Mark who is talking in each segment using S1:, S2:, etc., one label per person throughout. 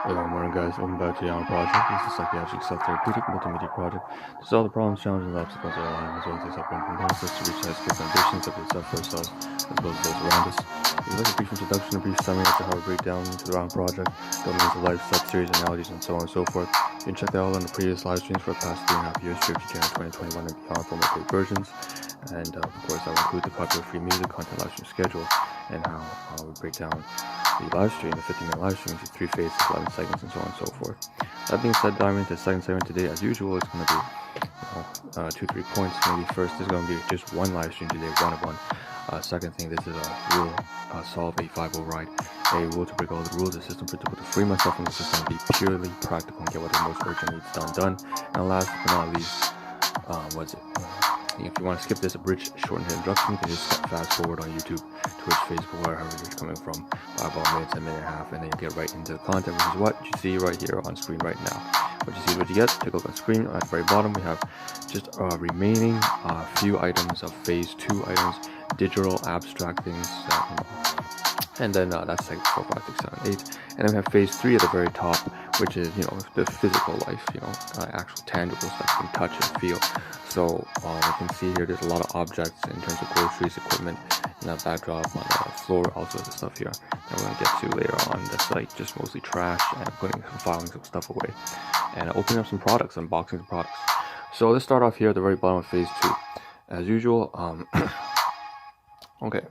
S1: Hello, morning guys. Welcome back to the Ahn Rho Project. This is a psychiatric self-therapeutic multimedia project to solve the problems, challenges, and obstacles of our life, as well as its upcoming components to reach high skills foundations of yourself for ourselves, as well as those around us. If you'd like a brief introduction, a brief summary as to how we break down into the Ahn Project, domains of life, sub-series, analogies, and so on and so forth, you can check that all on the previous live streams for the past 3.5 years, straight to January 2021 and beyond for more paid versions. And of course, that will include the popular free music content live stream schedule and how we break down the live stream, the 15-minute live stream, into 3 phases, 11 segments, and so on and so forth. That being said, diving into the second segment today, as usual, it's going to be 2-3 points. Maybe first, this is going to be just one live stream today, one of one. Second thing, this is a rule, solve a 5-0 ride, a rule to break all the rules, a system principle to free myself from the system, be purely practical and get what the most urgent needs done. And last but not least, if you want to skip this abridged shortened introduction, you can just fast forward on YouTube, Twitch, Facebook, wherever you're coming from, by about a minute to a minute and a half, and then you get right into the content, which is what you see right here on screen right now. What you see is what you get. Take a look on screen. At the very bottom, we have just remaining few items of phase 2 items, digital abstract things, and then that's like 4, 5, 6, 7, 8. And then we have phase 3 at the very top, which is, the physical life, actual tangible stuff you can touch and feel. So you can see here there's a lot of objects in terms of groceries, equipment, and that backdrop on the floor, also the stuff here that we're going to get to later on. That's like just mostly trash and filing some stuff away. And opening up some products, unboxing some products. So let's start off here at the very bottom of phase 2. As usual, okay.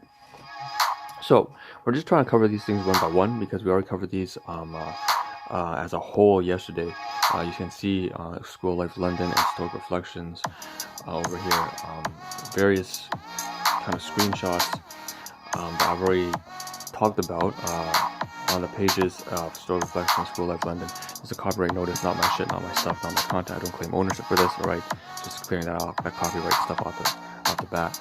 S1: So we're just trying to cover these things one by one because we already covered these as a whole yesterday. You can see School Life London and Stoic Reflections over here. Various kind of screenshots that I've already talked about on the pages of Stoic Reflections, School Life London. There's a copyright notice, not my shit, not my stuff, not my content. I don't claim ownership for this, alright? Just clearing that out, that copyright stuff off the bat.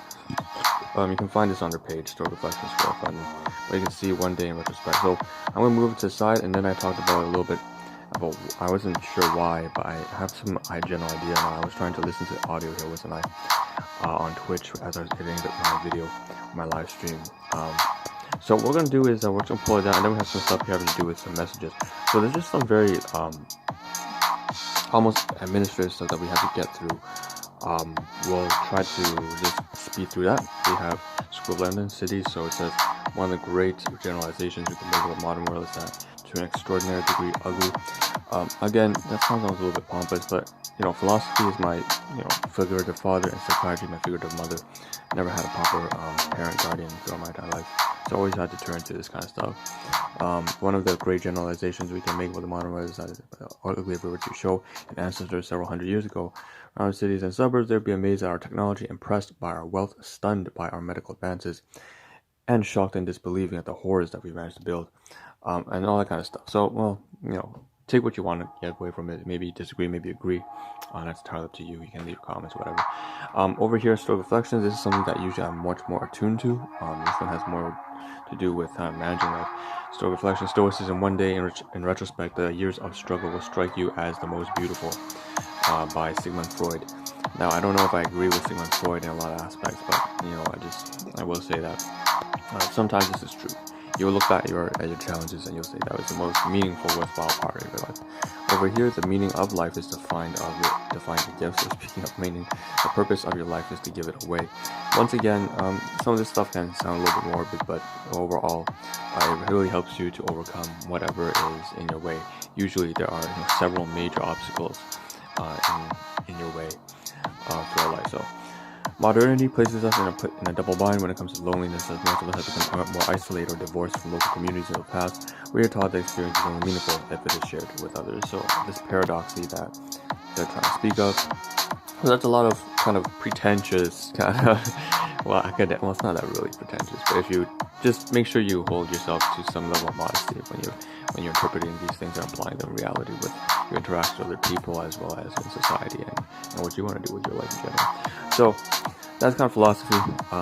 S1: You can find this on their page, Stoic Reflections, School Life London. But you can see one day in retrospect. So I'm going to move it to the side, and then I talked about it a little bit. I wasn't sure why, but I have some general idea now. I was trying to listen to the audio here, wasn't I? On Twitch as I was editing my video, my live stream. So what we're going to do is we're going to pull it down, and then we have some stuff here having to do with some messages. So there's just some very almost administrative stuff that we have to get through. We'll try to just speed through that. We have School of London cities, so it says one of the great generalizations we can make of the modern world is that to an extraordinary degree ugly. Again, that sounds a little bit pompous, but philosophy is my figurative father, and psychiatry my figurative mother. Never had a proper parent guardian throughout my entire life, so I always had to turn to this kind of stuff. One of the great generalizations we can make with the modern world is that ugly if we were to show an ancestor several hundred years ago around cities and suburbs, they'd be amazed at our technology, impressed by our wealth, stunned by our medical advances, and shocked and disbelieving at the horrors that we managed to build, and all that kind of stuff. So, well, take what you want to get away from it. Maybe disagree, maybe agree. That's entirely up to you. You can leave comments, whatever. Over here, Stoic Reflections, this is something that usually I'm much more attuned to. This one has more to do with managing life. Stoic Reflections, Stoicism, one day in retrospect, the years of struggle will strike you as the most beautiful, by Sigmund Freud. Now, I don't know if I agree with Sigmund Freud in a lot of aspects, but I will say that sometimes this is true. You'll look back at your challenges and you'll say that was the most meaningful, worthwhile part of your life. Over here, the meaning of life is to find the gift. So speaking of meaning, the purpose of your life is to give it away. Once again, some of this stuff can sound a little bit morbid, but overall, it really helps you to overcome whatever is in your way. Usually, there are several major obstacles in your way throughout life. So modernity places us in a double bind when it comes to loneliness, as most of us have become more isolated or divorced from local communities in the past. We are taught that experience is only meaningful if it is shared with others. So this paradoxy that they're trying to speak of, so that's a lot of kind of pretentious kind of well, it's not that really pretentious, but if you just make sure you hold yourself to some level of modesty when you're interpreting these things and applying them in reality with your interactions with other people as well as in society and what you want to do with your life in general. So that's kind of philosophy.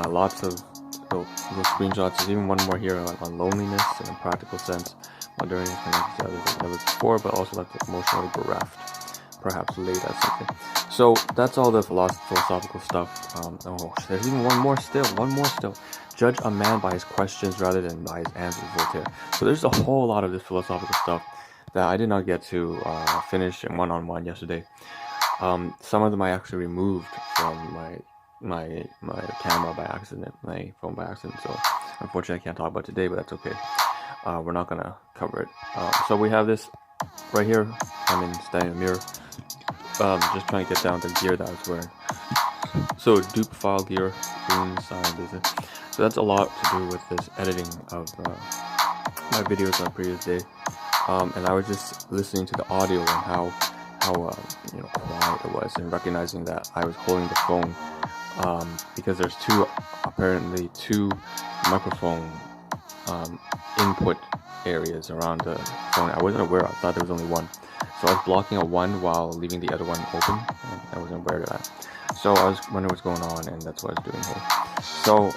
S1: Lots of little screenshots. There's even one more here on loneliness in a practical sense. Modernity is connected to others like never before, but also like emotionally bereft, perhaps late at something. So that's all the philosophical stuff. There's even one more still. Judge a man by his questions rather than by his answers, Voltaire. So there's a whole lot of this philosophical stuff that I did not get to finish in one-on-one yesterday. Some of them I actually removed from my camera by accident, my phone by accident. So unfortunately I can't talk about it today, but that's okay. We're not gonna cover it. So we have this right here. I'm standing in the mirror, just trying to get down the gear that I was wearing. So dupe file gear, inside business. So that's a lot to do with this editing of my videos on the previous day. And I was just listening to the audio and how quiet it was, and recognizing that I was holding the phone because there's apparently two microphone input areas around the phone. I wasn't aware. I thought there was only one, so I was blocking a one while leaving the other one open, and I wasn't aware of that. So I was wondering what's going on, and that's what I was doing here. So,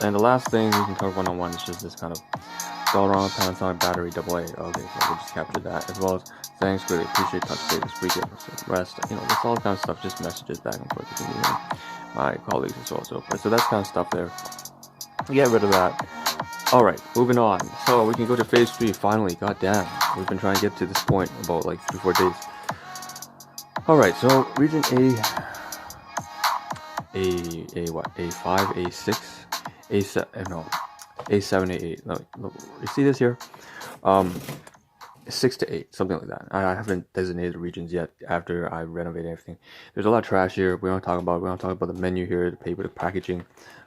S1: and the last thing we can cover one-on-one is just this kind of all-around Panasonic battery AA. Okay, so we'll just capture that, as well as thanks, really appreciate touch base this weekend, rest, this all kind of stuff, just messages back and forth between me and my colleagues and so on and so forth. So that's kind of stuff there. Get rid of that. Alright, moving on. So we can go to phase 3 finally. God damn, we've been trying to get to this point about like 3-4 days. Alright, so region A5, A6, A7, no, A7, A8. No, you see this here? 6 to 8, something like that. I haven't designated the regions yet after I renovated everything. There's a lot of trash here. We don't talk about the menu here, the paper, the packaging,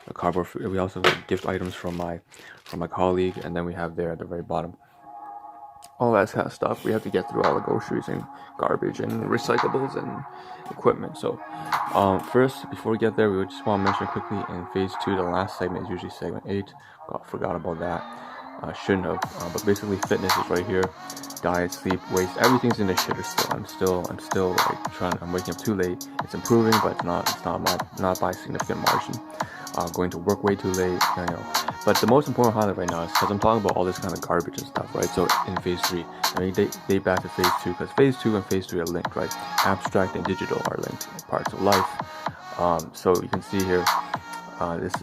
S1: the cardboard. We also have gift items from my colleague, and then we have there at the very bottom all that kind of stuff. We have to get through all the groceries and garbage and recyclables and equipment. So first, before we get there, we just want to mention quickly in phase 2, the last segment is usually segment 8. Forgot about that. Shouldn't have. But basically, fitness is right here. Diet, sleep, waste, everything's in the shitter still. I'm still like I'm waking up too late. It's improving, but it's not by a significant margin. Going to work way too late, But the most important highlight right now is because I'm talking about all this kind of garbage and stuff, right? So in phase 3, they back to phase 2, because phase 2 and phase 3 are linked, right? Abstract and digital are linked parts of life. So you can see here, this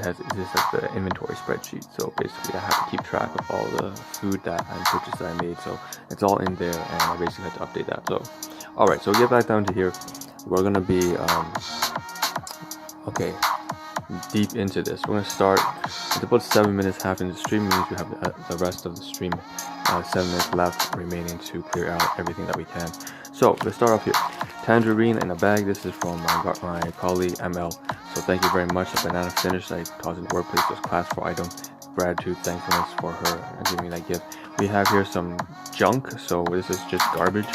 S1: has like the inventory spreadsheet. So basically, I have to keep track of all the food that I purchased that I made. So it's all in there, and I basically had to update that. So, all right. So we get back down to here. We're gonna be deep into this. We're gonna start with about 7 minutes half into the stream. Means we have the rest of the stream, 7 minutes left remaining to clear out everything that we can. So let's start off here. Tangerine in a bag. This is from my colleague ML. So thank you very much. The banana finished. I tossed it to the workplace. It was class 4 item. Gratitude, thankfulness for her giving me that gift. We have here some junk. So this is just garbage.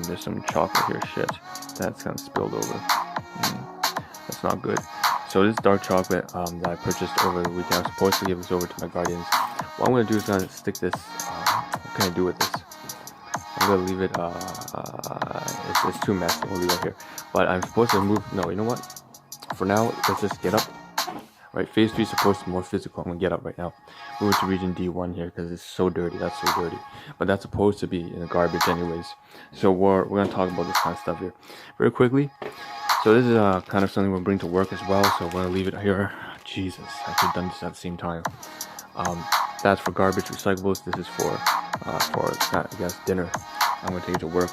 S1: There's some chocolate here. Shit, that's kind of spilled over. That's not good. So this is dark chocolate that I purchased over the weekend. I'm supposed to give this over to my guardians. What I'm going to do is going to stick this. What can I do with this? I'm going to leave it. It's too messy. We'll leave it here. But I'm supposed to move. No, you know what? For now, let's just get up. Right, phase 3 is supposed to be more physical. I'm going to get up right now. Move to region D1 here because it's so dirty. That's so dirty. But that's supposed to be in the garbage anyways. So we're going to talk about this kind of stuff here very quickly. So this is kind of something we'll bring to work as well. So we're going to leave it here. Jesus, I could have done this at the same time. That's for garbage recyclables. This is for I guess dinner. I'm going to take it to work.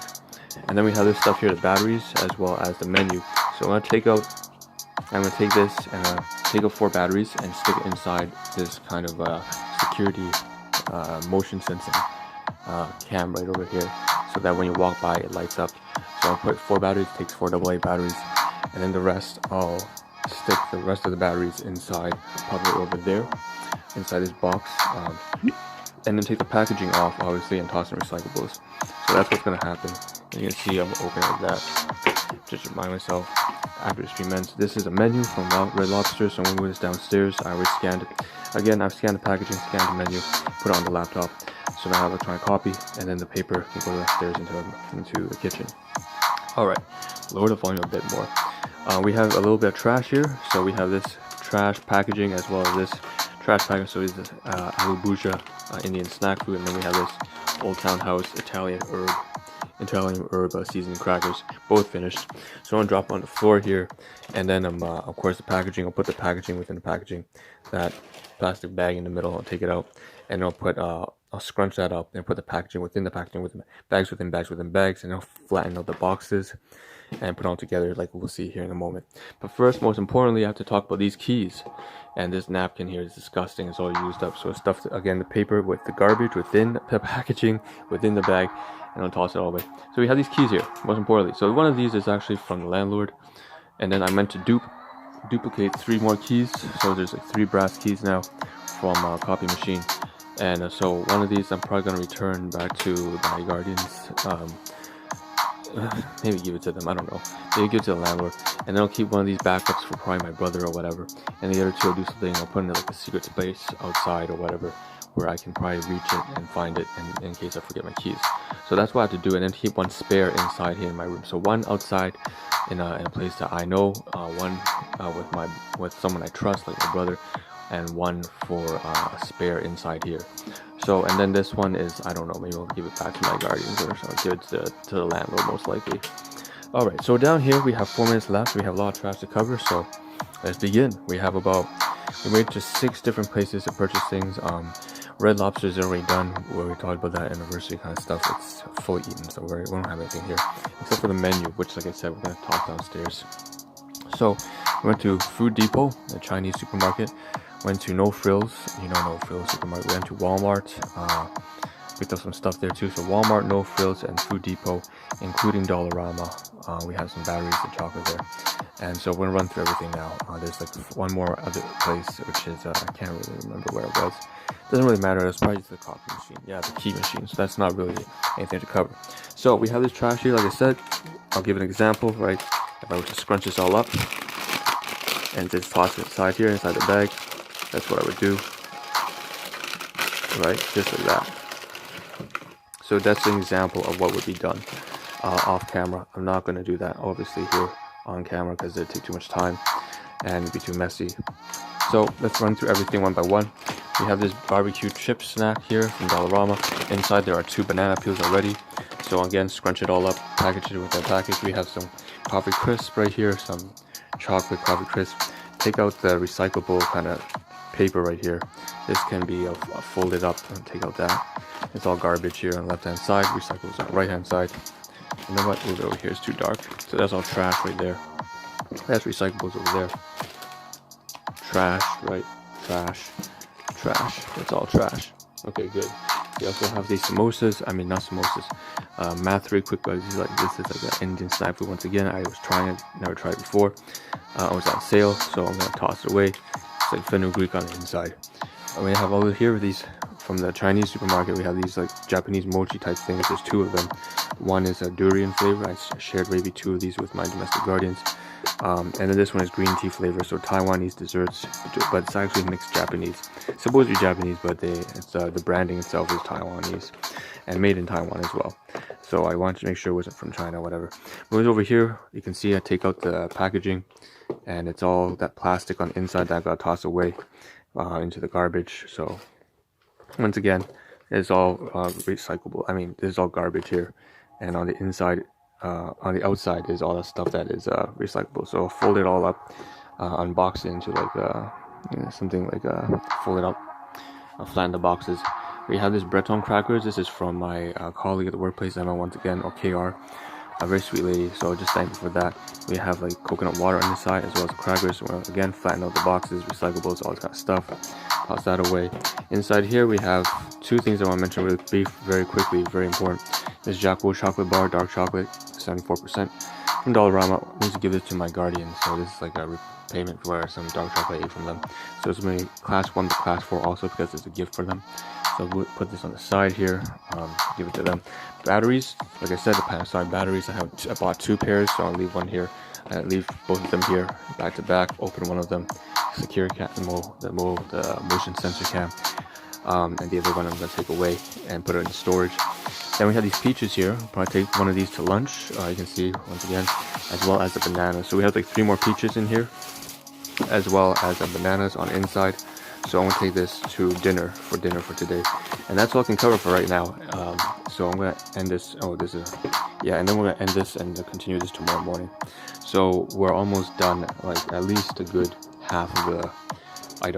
S1: And then we have this stuff here, the batteries, as well as the menu. So I'm going to take this and take out 4 batteries and stick it inside this kind of security motion sensing cam right over here, so that when you walk by it lights up. So I'll put 4 batteries, takes 4 AA batteries, and then the rest I'll stick the rest of the batteries inside, probably over there, inside this box, and then take the packaging off, obviously, and toss in recyclables. So that's what's going to happen. And you can see I'm open like that. Just remind myself after the stream ends. This is a menu from Red Lobster, so I'm going to move this downstairs. I already scanned it. Again, I've scanned the packaging, scanned the menu, put it on the laptop. So now I have electronic copy, and then the paper can go downstairs into the kitchen. Alright, lower the volume a bit more. We have a little bit of trash here. So we have this trash packaging as well as this trash packaging. So this is Alubuja Indian snack food, and then we have this Old Town House Italian herb seasoning crackers, both finished. So I'm gonna drop on the floor here, and then of course the packaging. I'll put the packaging within the packaging, that plastic bag in the middle. I'll take it out, and I'll put I'll I'll scrunch that up and put the packaging within the packaging, within bags within bags within bags, and I'll flatten out the boxes and put it all together like we'll see here in a moment. But first, most importantly, I have to talk about these keys. And this napkin here is disgusting. It's all used up. So it's stuffed, again, the paper with the garbage within the packaging, within the bag, and I'll toss it all away. So we have these keys here, most importantly. So one of these is actually from the landlord. And then I meant to duplicate 3 more keys. So there's like 3 brass keys now from a copy machine. And so one of these I'm probably going to return back to my guardians. Maybe give it to them, I don't know. Maybe give it to the landlord, and then I'll keep one of these backups for probably my brother or whatever, and the other 2 I'll do something, I'll put in like a secret space outside or whatever, where I can probably reach it and find it in case I forget my keys. So that's what I have to do, and then keep 1 spare inside here in my room. So 1 outside in a place that I know, 1 with someone I trust, like my brother, and 1 for a spare inside here. So, and then this one is, I don't know, maybe I'll give it back to my guardians, or I'll give it to the landlord most likely. Alright, so down here we have 4 minutes left. We have a lot of trash to cover, so let's begin. We went to 6 different places to purchase things. Red Lobster is already done, where we talked about that anniversary kind of stuff. It's fully eaten, so we don't have anything here except for the menu, which, like I said, we're going to talk downstairs. So we went to Food Depot, the Chinese supermarket. Went to No Frills, No Frills supermarket. We went to Walmart, picked up some stuff there too. So Walmart, No Frills, and Food Depot, including Dollarama. We have some batteries and chocolate there. And so we're gonna run through everything now. There's like 1 more other place, which is, I can't really remember where it was. Doesn't really matter, it's probably just the copy machine. Yeah, the key machine, so that's not really anything to cover. So we have this trash here, like I said. I'll give an example, right? If I were to scrunch this all up and just toss it inside here, inside the bag. That's what I would do, right? Just like that. So that's an example of what would be done off camera. I'm not going to do that, obviously, here on camera because it'd take too much time and it'd be too messy. So let's run through everything 1 by 1. We have this barbecue chip snack here from Dollarama. Inside there are 2 banana peels already. So again, scrunch it all up, package it with that package. We have some coffee crisp right here, some chocolate coffee crisp. Take out the recyclable kind of paper right here. This can be folded up and take out that. It's all garbage here on the left hand side, recyclables on the right hand side. You know what, move it over here, it's too dark. So that's all trash right there. That's recyclables over there. Trash, right? Trash. It's all trash. Okay, good. We also have these samosas. I mean, not samosas. Math very quick, but this is like an Indian snack food. Once again, I was trying it, never tried it before. It was on sale, so I'm gonna toss it away. It's like fenugreek on the inside. We have over here these from the Chinese supermarket. We have these like Japanese mochi type things. There's 2 of them. One is a durian flavor. I shared maybe 2 of these with my domestic guardians. And then this one is green tea flavor, so Taiwanese desserts, but it's actually mixed Japanese. It's supposed to be Japanese, but the branding itself is Taiwanese and made in Taiwan as well. So I wanted to make sure it wasn't from China, whatever. Moving over here, you can see I take out the packaging, and it's all that plastic on the inside that got tossed away into the garbage. So once again, it's all recyclable. I mean, this is all garbage here, and on the inside, on the outside is all the stuff that is recyclable. So I'll fold it all up, unbox it into like something like fold it up, flatten the boxes. We have this Breton crackers. This is from my colleague at the workplace, Emma, once again, or KR. A very sweet lady, so just thank you for that. We have like coconut water on this side as well as crackers. We'll again flatten out the boxes, recyclables, all this kind of stuff. Toss that away. Inside here we have 2 things I want to mention really brief, very quickly, very important. This Jacko chocolate bar, dark chocolate, 74% from Dollarama. I need to give this to my guardian, so this is like a repayment for some dark chocolate I ate from them. So it's going to be class 1 to class 4 also because it's a gift for them. So we'll put this on the side here, give it to them. Batteries, like I said, the Panasonic batteries, I bought 2 pairs, so I'll leave one here. I leave both of them here, back to back, open one of them, secure cam, the motion sensor cam, and the other one I'm going to take away and put it in storage. Then we have these peaches here. I'll probably take one of these to lunch, you can see, once again, as well as the banana. So we have like 3 more peaches in here, as well as the bananas on inside. So I'm going to take this to dinner for today. And that's all I can cover for right now. So I'm going to end this. And then we're going to end this and continue this tomorrow morning. So we're almost done, like at least a good half of the